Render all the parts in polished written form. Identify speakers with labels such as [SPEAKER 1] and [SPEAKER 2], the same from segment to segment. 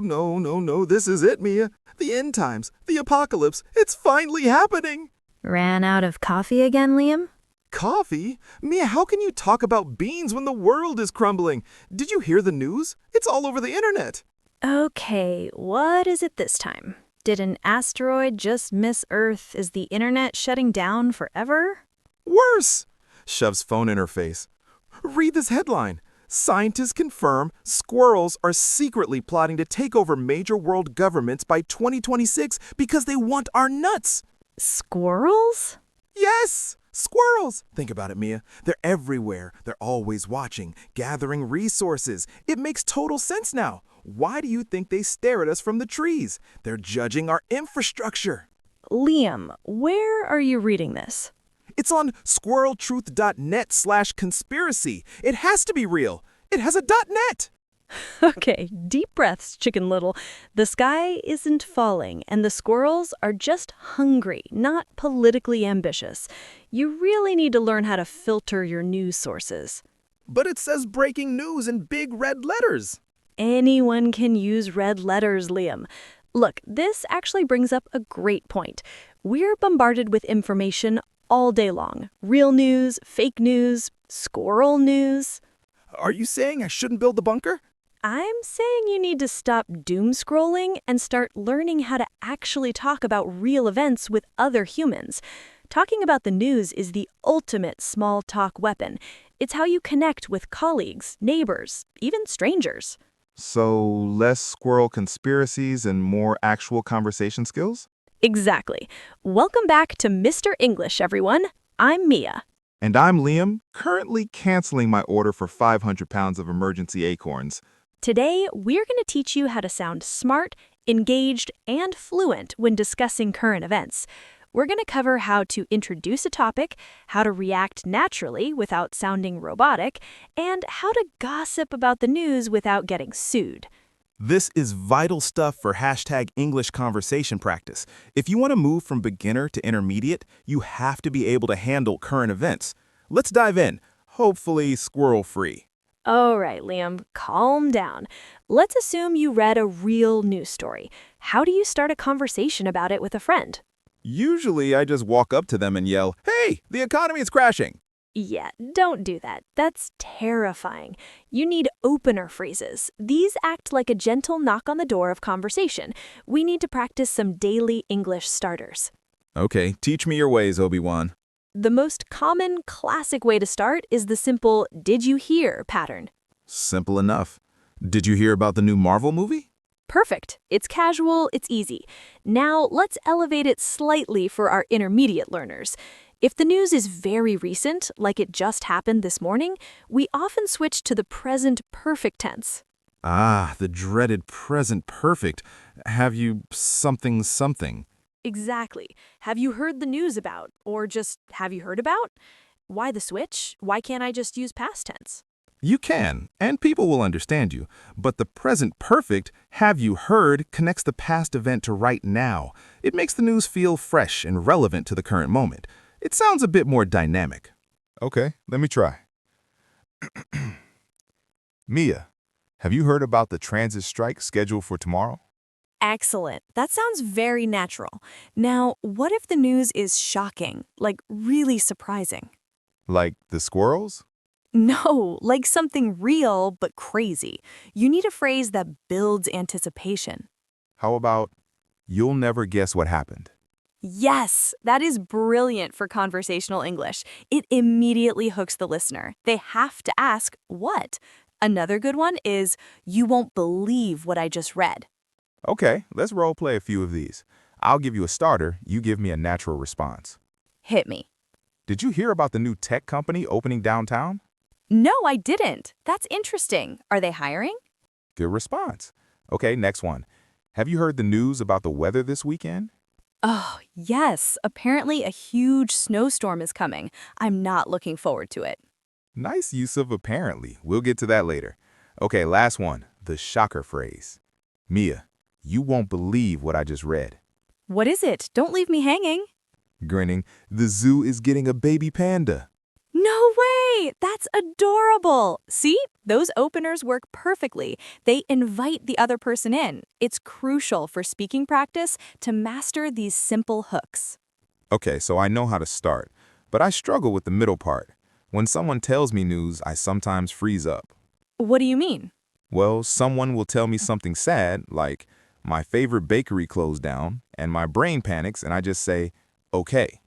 [SPEAKER 1] no, this is it, Mia. The end times, the apocalypse, it's finally happening.
[SPEAKER 2] Ran out of coffee again, Liam?
[SPEAKER 1] Coffee? Mia, how can you talk about beans when the world is crumbling? Did you hear the news? It's all over the internet.
[SPEAKER 2] Okay, what is it this time? Did an asteroid just miss Earth? Is the internet shutting down forever?
[SPEAKER 1] Worse! Shoves phone in her face. Read this headline. Scientists confirm squirrels are secretly plotting to take over major world governments by 2026 because they want our nuts.
[SPEAKER 2] Squirrels?
[SPEAKER 1] Yes! Squirrels! Think about it, Mia. They're everywhere. They're always watching, gathering resources. It makes total sense now. Why do you think they stare at us from the trees? They're judging our infrastructure.
[SPEAKER 2] Liam, where are you reading this?
[SPEAKER 1] It's on squirreltruth.net/conspiracy. It has to be real. It has a .net.
[SPEAKER 2] Okay, deep breaths, Chicken Little. The sky isn't falling, and the squirrels are just hungry, not politically ambitious. You really need to learn how to filter your news sources.
[SPEAKER 1] But it says breaking news in big red letters.
[SPEAKER 2] Anyone can use red letters, Liam. Look, this actually brings up a great point. We're bombarded with information all day long. Real news, fake news, squirrel news.
[SPEAKER 1] Are you saying I shouldn't build the bunker?
[SPEAKER 2] I'm saying you need to stop doom scrolling and start learning how to actually talk about real events with other humans. Talking about the news is the ultimate small talk weapon. It's how you connect with colleagues, neighbors, even strangers.
[SPEAKER 3] So, less squirrel conspiracies and more actual conversation skills?
[SPEAKER 2] Exactly. Welcome back to Mr. English, everyone. I'm Mia.
[SPEAKER 3] And I'm Liam, currently canceling my order for 500 pounds of emergency acorns.
[SPEAKER 2] Today, we're going to teach you how to sound smart, engaged, and fluent when discussing current events. We're going to cover how to introduce a topic, how to react naturally without sounding robotic, and how to gossip about the news without getting sued.
[SPEAKER 1] This is vital stuff for #English conversation practice. If you want to move from beginner to intermediate, you have to be able to handle current events. Let's dive in, hopefully squirrel-free.
[SPEAKER 2] All right, Liam, calm down. Let's assume you read a real news story. How do you start a conversation about it with a friend?
[SPEAKER 1] Usually, I just walk up to them and yell, "Hey, the economy is crashing!"
[SPEAKER 2] Yeah, don't do that. That's terrifying. You need opener phrases. These act like a gentle knock on the door of conversation. We need to practice some daily English starters.
[SPEAKER 1] Okay, teach me your ways, Obi-Wan.
[SPEAKER 2] The most common, classic way to start is the simple "did you hear" pattern.
[SPEAKER 1] Simple enough. Did you hear about the new Marvel movie?
[SPEAKER 2] Perfect. It's casual, it's easy. Now, let's elevate it slightly for our intermediate learners. If the news is very recent, like it just happened this morning, we often switch to the present perfect tense.
[SPEAKER 1] Ah, the dreaded present perfect. Have you something?
[SPEAKER 2] Exactly. Have you heard the news about? Or just have you heard about? Why the switch? Why can't I just use past tense?
[SPEAKER 1] You can, and people will understand you. But the present perfect, have you heard, connects the past event to right now. It makes the news feel fresh and relevant to the current moment. It sounds a bit more dynamic.
[SPEAKER 3] Okay, let me try. Mia, have you heard about the transit strike scheduled for tomorrow?
[SPEAKER 2] Excellent. That sounds very natural. Now, what if the news is shocking, like really surprising?
[SPEAKER 3] Like the squirrels?
[SPEAKER 2] No, like something real but crazy. You need a phrase that builds anticipation.
[SPEAKER 3] How about, you'll never guess what happened?
[SPEAKER 2] Yes, that is brilliant for conversational English. It immediately hooks the listener. They have to ask, what? Another good one is, you won't believe what I just read.
[SPEAKER 3] Okay, let's role play a few of these. I'll give you a starter, you give me a natural response.
[SPEAKER 2] Hit me.
[SPEAKER 3] Did you hear about the new tech company opening downtown?
[SPEAKER 2] No, I didn't. That's interesting. Are they hiring?
[SPEAKER 3] Good response. Okay, next one. Have you heard the news about the weather this weekend?
[SPEAKER 2] Oh, yes. Apparently a huge snowstorm is coming. I'm not looking forward to it.
[SPEAKER 3] Nice use of apparently. We'll get to that later. Okay, last one. The shocker phrase. Mia, you won't believe what I just read.
[SPEAKER 2] What is it? Don't leave me hanging.
[SPEAKER 3] Grinning, the zoo is getting a baby panda.
[SPEAKER 2] No No way! That's adorable! See? Those openers work perfectly. They invite the other person in. It's crucial for speaking practice to master these simple hooks.
[SPEAKER 3] Okay, so I know how to start, but I struggle with the middle part. When someone tells me news, I sometimes freeze up.
[SPEAKER 2] What do you mean?
[SPEAKER 3] Well, someone will tell me something sad, like, my favorite bakery closed down, and my brain panics, and I just say, okay.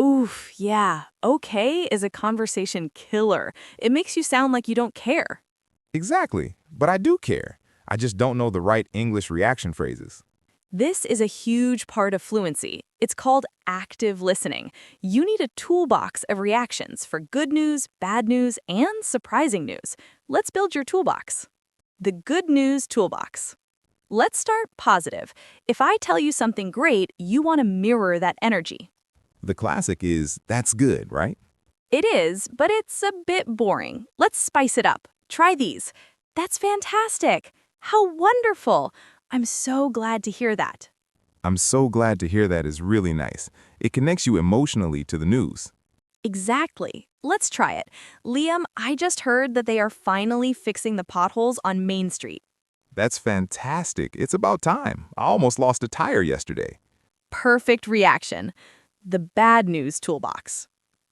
[SPEAKER 2] Oof, yeah. Okay is a conversation killer. It makes you sound like you don't care.
[SPEAKER 3] Exactly, but I do care. I just don't know the right English reaction phrases.
[SPEAKER 2] This is a huge part of fluency. It's called active listening. You need a toolbox of reactions for good news, bad news, and surprising news. Let's build your toolbox. The good news toolbox. Let's start positive. If I tell you something great, you want to mirror that energy.
[SPEAKER 3] The classic is, that's good, right?
[SPEAKER 2] It is, but it's a bit boring. Let's spice it up. Try these. That's fantastic. How wonderful. I'm so glad to hear that.
[SPEAKER 3] I'm so glad to hear that is really nice. It connects you emotionally to the news.
[SPEAKER 2] Exactly. Let's try it. Liam, I just heard that they are finally fixing the potholes on Main Street.
[SPEAKER 3] That's fantastic. It's about time. I almost lost a tire yesterday.
[SPEAKER 2] Perfect reaction. The bad news toolbox.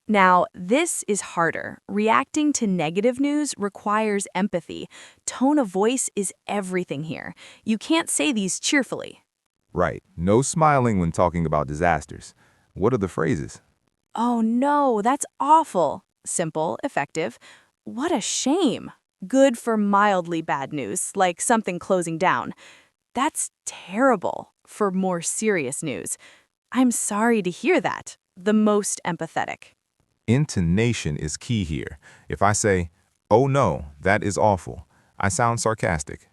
[SPEAKER 2] Now, this is harder. Reacting to negative news requires empathy. Tone of voice is everything here. You can't say these cheerfully.
[SPEAKER 3] Right. No smiling when talking about disasters. What are the phrases?
[SPEAKER 2] Oh no, that's awful. Simple, effective. What a shame. Good for mildly bad news, like something closing down. That's terrible for more serious news. I'm sorry to hear that. The most empathetic.
[SPEAKER 3] Intonation is key here. If I say, oh no, that is awful, I sound sarcastic.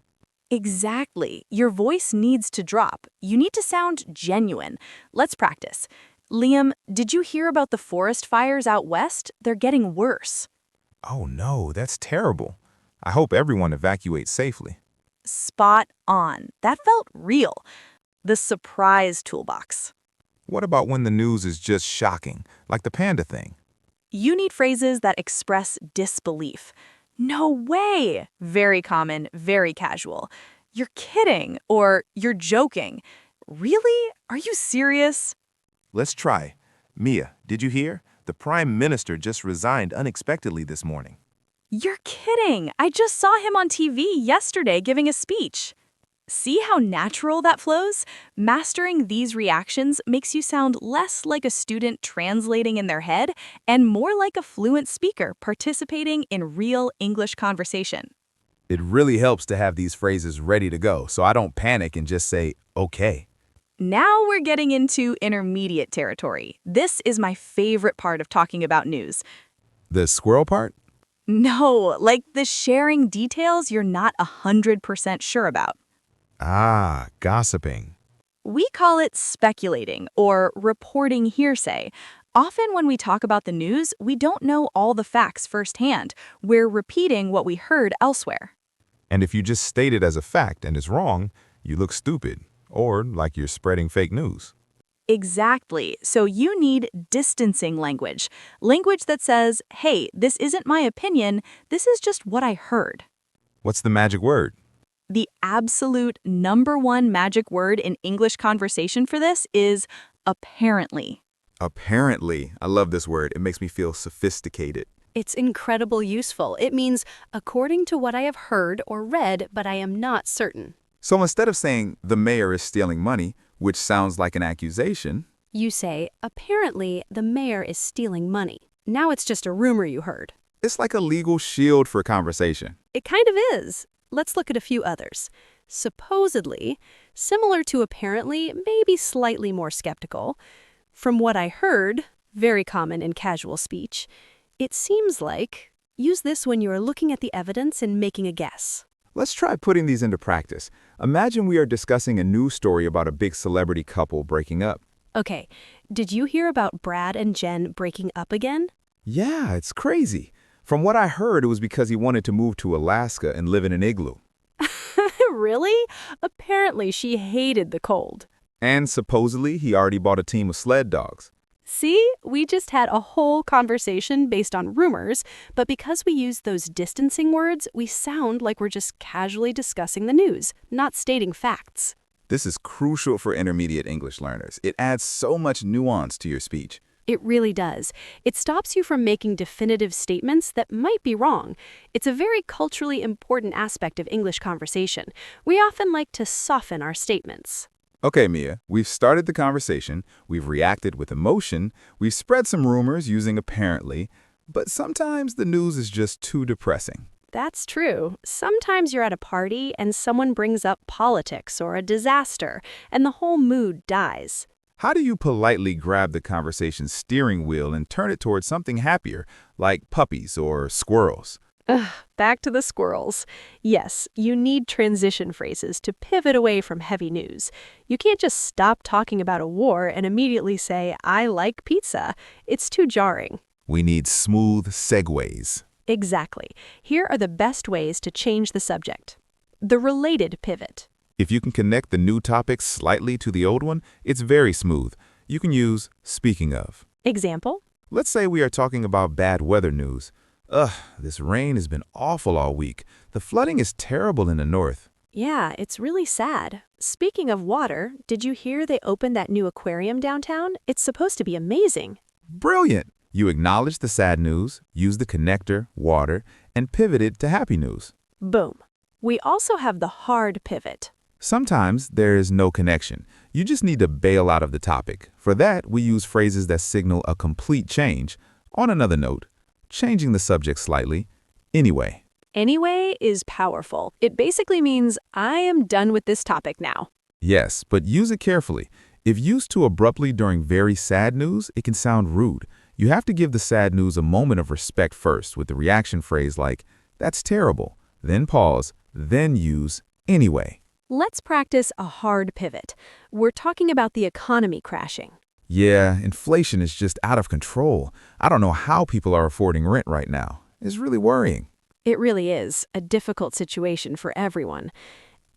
[SPEAKER 2] Exactly. Your voice needs to drop. You need to sound genuine. Let's practice. Liam, did you hear about the forest fires out west? They're getting worse.
[SPEAKER 3] Oh no, that's terrible. I hope everyone evacuates safely.
[SPEAKER 2] Spot on. That felt real. The surprise toolbox.
[SPEAKER 3] What about when the news is just shocking, like the panda thing?
[SPEAKER 2] You need phrases that express disbelief. No way! Very common, very casual. You're kidding, or you're joking. Really? Are you serious?
[SPEAKER 3] Let's try. Mia, did you hear? The Prime Minister just resigned unexpectedly this morning.
[SPEAKER 2] You're kidding! I just saw him on TV yesterday giving a speech. See how natural that flows? Mastering these reactions makes you sound less like a student translating in their head and more like a fluent speaker participating in real English conversation.
[SPEAKER 3] It really helps to have these phrases ready to go, so I don't panic and just say, okay.
[SPEAKER 2] Now we're getting into intermediate territory. This is my favorite part of talking about news.
[SPEAKER 3] The squirrel part?
[SPEAKER 2] No, like the sharing details you're not 100% sure about.
[SPEAKER 3] Ah, gossiping.
[SPEAKER 2] We call it speculating or reporting hearsay. Often when we talk about the news, we don't know all the facts firsthand. We're repeating what we heard elsewhere.
[SPEAKER 3] And if you just state it as a fact and it's wrong, you look stupid, or like you're spreading fake news.
[SPEAKER 2] Exactly. So you need distancing language. Language that says, hey, this isn't my opinion, this is just what I heard.
[SPEAKER 3] What's the magic word?
[SPEAKER 2] The absolute #1 magic word in English conversation for this is apparently.
[SPEAKER 3] Apparently. I love this word. It makes me feel sophisticated.
[SPEAKER 4] It's incredibly useful. It means, according to what I have heard or read, but I am not certain.
[SPEAKER 3] So instead of saying, the mayor is stealing money, which sounds like an accusation,
[SPEAKER 4] You say, apparently, the mayor is stealing money. Now it's just a rumor you heard.
[SPEAKER 3] it's like a legal shield for conversation.
[SPEAKER 4] It kind of is. Let's look at a few others. Supposedly, similar to apparently, maybe slightly more skeptical. From what I heard, very common in casual speech, it seems like, use this when you are looking at the evidence and making a guess.
[SPEAKER 3] Let's try putting these into practice. Imagine we are discussing a news story about a big celebrity couple breaking up.
[SPEAKER 4] Okay, did you hear about Brad and Jen breaking up again?
[SPEAKER 3] Yeah, it's crazy. From what I heard, it was because he wanted to move to Alaska and live in an igloo.
[SPEAKER 4] Really? Apparently she hated the cold.
[SPEAKER 3] And supposedly, he already bought a team of sled dogs.
[SPEAKER 4] See, we just had a whole conversation based on rumors, but because we use those distancing words, we sound like we're just casually discussing the news, not stating facts.
[SPEAKER 3] This is crucial for intermediate English learners. It adds so much nuance to your speech.
[SPEAKER 4] It really does. It stops you from making definitive statements that might be wrong. It's a very culturally important aspect of English conversation. We often like to soften our statements.
[SPEAKER 3] Okay, Mia, we've started the conversation, we've reacted with emotion, we've spread some rumors using apparently, but sometimes the news is just too depressing.
[SPEAKER 4] That's true. Sometimes you're at a party and someone brings up politics or a disaster, and the whole mood dies.
[SPEAKER 3] How do you politely grab the conversation's steering wheel and turn it towards something happier, like puppies or squirrels?
[SPEAKER 4] Back to the squirrels. Yes, you need transition phrases to pivot away from heavy news. You can't just stop talking about a war and immediately say, I like pizza. It's too jarring.
[SPEAKER 3] We need smooth segues.
[SPEAKER 4] Exactly. Here are the best ways to change the subject. The related pivot.
[SPEAKER 3] If you can connect the new topic slightly to the old one, it's very smooth. You can use speaking of.
[SPEAKER 4] Example?
[SPEAKER 3] Let's say we are talking about bad weather news. This rain has been awful all week. The flooding is terrible in the north.
[SPEAKER 4] Yeah, it's really sad. Speaking of water, did you hear they opened that new aquarium downtown? It's supposed to be amazing.
[SPEAKER 3] Brilliant! You acknowledge the sad news, use the connector, water, and pivot it to happy news.
[SPEAKER 4] Boom. We also have the hard pivot.
[SPEAKER 3] Sometimes there is no connection. You just need to bail out of the topic. For that, we use phrases that signal a complete change. On another note, changing the subject slightly. Anyway.
[SPEAKER 4] Anyway is powerful. It basically means, I am done with this topic now.
[SPEAKER 3] Yes, but use it carefully. If used too abruptly during very sad news, it can sound rude. You have to give the sad news a moment of respect first with the reaction phrase like, that's terrible. Then pause, then use anyway.
[SPEAKER 4] Let's practice a hard pivot. We're talking about the economy crashing.
[SPEAKER 3] Yeah, inflation is just out of control. I don't know how people are affording rent right now. It's really worrying.
[SPEAKER 4] It really is a difficult situation for everyone.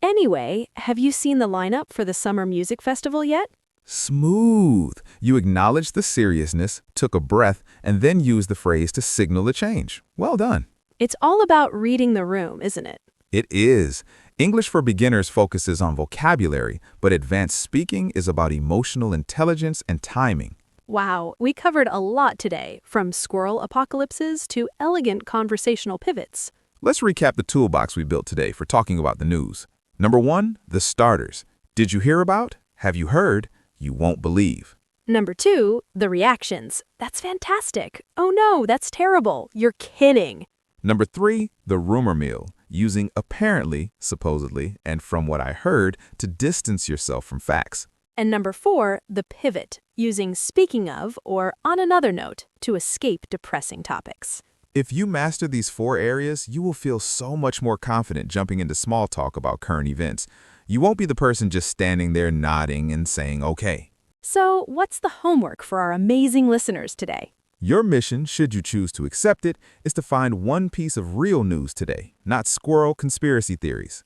[SPEAKER 4] Anyway, have you seen the lineup for the Summer Music Festival yet?
[SPEAKER 3] Smooth. You acknowledged the seriousness, took a breath, and then used the phrase to signal a change. Well done.
[SPEAKER 4] It's all about reading the room, isn't it?
[SPEAKER 3] It is. English for beginners focuses on vocabulary, but advanced speaking is about emotional intelligence and timing.
[SPEAKER 4] Wow, we covered a lot today, from squirrel apocalypses to elegant conversational pivots.
[SPEAKER 3] Let's recap the toolbox we built today for talking about the news. Number 1, the starters. Did you hear about? Have you heard? You won't believe.
[SPEAKER 4] Number 2, the reactions. That's fantastic. Oh no, that's terrible. You're kidding.
[SPEAKER 3] Number 3, the rumor mill, using apparently, supposedly, and from what I heard to distance yourself from facts.
[SPEAKER 4] And number 4, the pivot, using speaking of or on another note to escape depressing topics.
[SPEAKER 3] If you master these 4 areas, you will feel so much more confident jumping into small talk about current events. You won't be the person just standing there nodding and saying, okay.
[SPEAKER 4] So, what's the homework for our amazing listeners today?
[SPEAKER 3] Your mission, should you choose to accept it, is to find one piece of real news today, not squirrel conspiracy theories.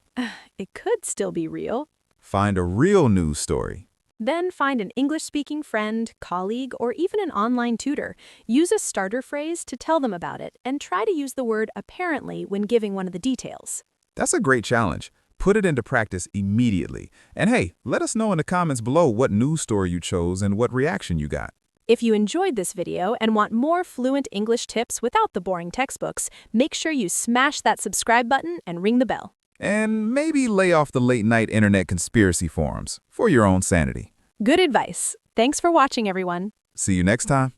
[SPEAKER 4] It could still be real.
[SPEAKER 3] Find a real news story.
[SPEAKER 4] Then find an English-speaking friend, colleague, or even an online tutor. Use a starter phrase to tell them about it, and try to use the word apparently when giving one of the details.
[SPEAKER 3] That's a great challenge. Put it into practice immediately. And hey, let us know in the comments below what news story you chose and what reaction you got.
[SPEAKER 4] If you enjoyed this video and want more fluent English tips without the boring textbooks, make sure you smash that subscribe button and ring the bell.
[SPEAKER 3] And maybe lay off the late-night internet conspiracy forums for your own sanity.
[SPEAKER 4] Good advice. Thanks for watching, everyone.
[SPEAKER 3] See you next time.